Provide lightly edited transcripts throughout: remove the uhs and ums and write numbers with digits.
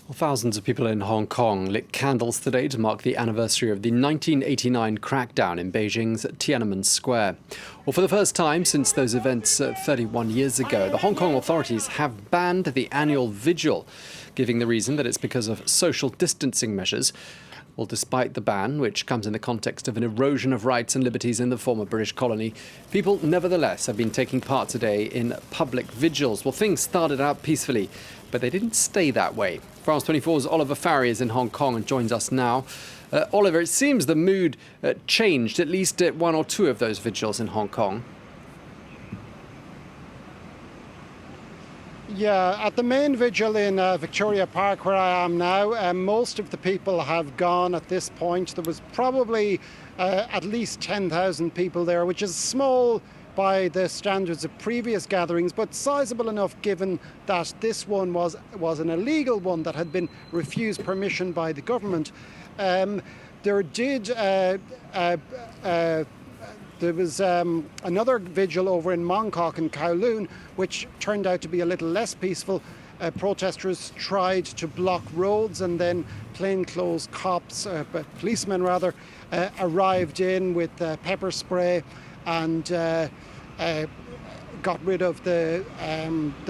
Well, thousands of people in Hong Kong lit candles today to mark the anniversary of the 1989 crackdown in Beijing's Tiananmen Square. Well, for the first time since those events 31 years ago, the Hong Kong authorities have banned the annual vigil, giving the reason that it's because of social distancing measures. Well, despite the ban, which comes in the context of an erosion of rights and liberties in the former British colony, people nevertheless have been taking part today in public vigils. Well, things started out peacefully, but they didn't stay that way. France 24's Oliver Farry is in Hong Kong and joins us now. Oliver, it seems the mood changed at least at one or two of those vigils in Hong Kong. Yeah, at the main vigil in Victoria Park, where I am now, most of the people have gone at this point. There was probably at least 10,000 people there, which is small by the standards of previous gatherings, but sizable enough given that this one was an illegal one that had been refused permission by the government. There was another vigil over in Mongkok in Kowloon, which turned out to be a little less peaceful. Protesters tried to block roads, and then plainclothes cops, policemen rather, arrived in with pepper spray and got rid of the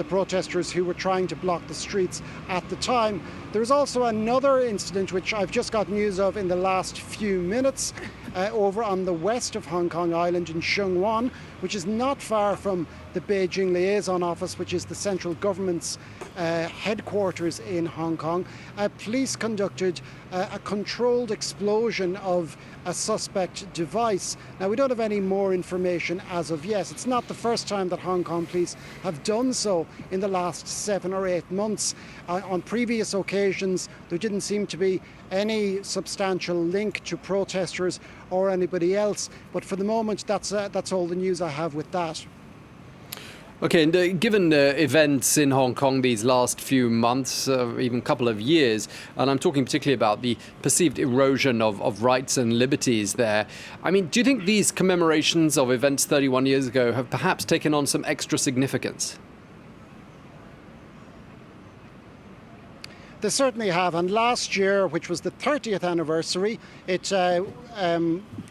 protesters who were trying to block the streets at the time. There was also another incident which I've just got news of in the last few minutes over on the west of Hong Kong Island in Sheung Wan, which is not far from the Beijing liaison office, which is the central government's headquarters in Hong Kong. Police conducted a controlled explosion of a suspect device. Now, we don't have any more information as of yet. It's not the first time that Hong Kong police have done so in the last 7 or 8 months. On previous occasions, there didn't seem to be any substantial link to protesters or anybody else. But for the moment, that's all the news I have with that. OK, and given events in Hong Kong these last few months, even couple of years, and I'm talking particularly about the perceived erosion of rights and liberties there, I mean, do you think these commemorations of events 31 years ago have perhaps taken on some extra significance? They certainly have, and last year, which was the 30th anniversary, it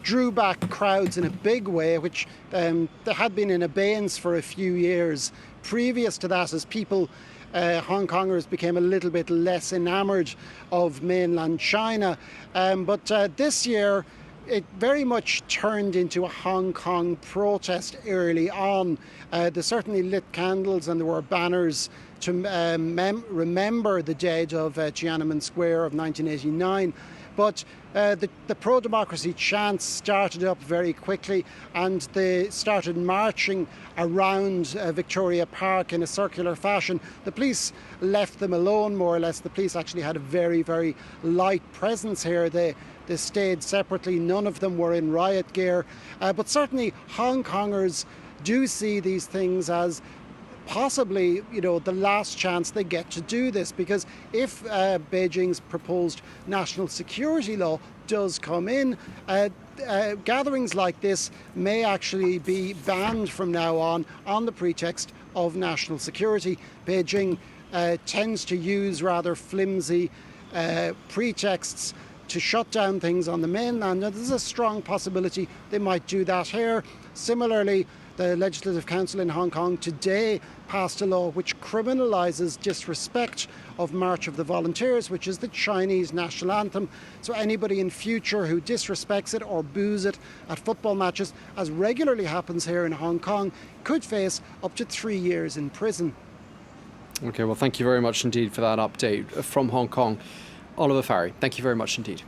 drew back crowds in a big way, which they had been in abeyance for a few years previous to that, as people, Hong Kongers, became a little bit less enamoured of mainland China. But this year, it very much turned into a Hong Kong protest early on. They certainly lit candles and there were banners to remember the dead of Tiananmen Square of 1989. But the pro-democracy chants started up very quickly, and they started marching around Victoria Park in a circular fashion. The police left them alone, more or less. The police actually had a very, very light presence here. They stayed separately. None of them were in riot gear. But certainly Hong Kongers do see these things as possibly, the last chance they get to do this, because if Beijing's proposed national security law does come in, gatherings like this may actually be banned from now on the pretext of national security. Beijing tends to use rather flimsy pretexts to shut down things on the mainland, and there's a strong possibility they might do that here. Similarly, the Legislative Council in Hong Kong today passed a law which criminalises disrespect of March of the Volunteers, which is the Chinese national anthem. So anybody in future who disrespects it or boos it at football matches, as regularly happens here in Hong Kong, could face up to 3 years in prison. OK, well, thank you very much indeed for that update from Hong Kong. Oliver Farry, thank you very much indeed.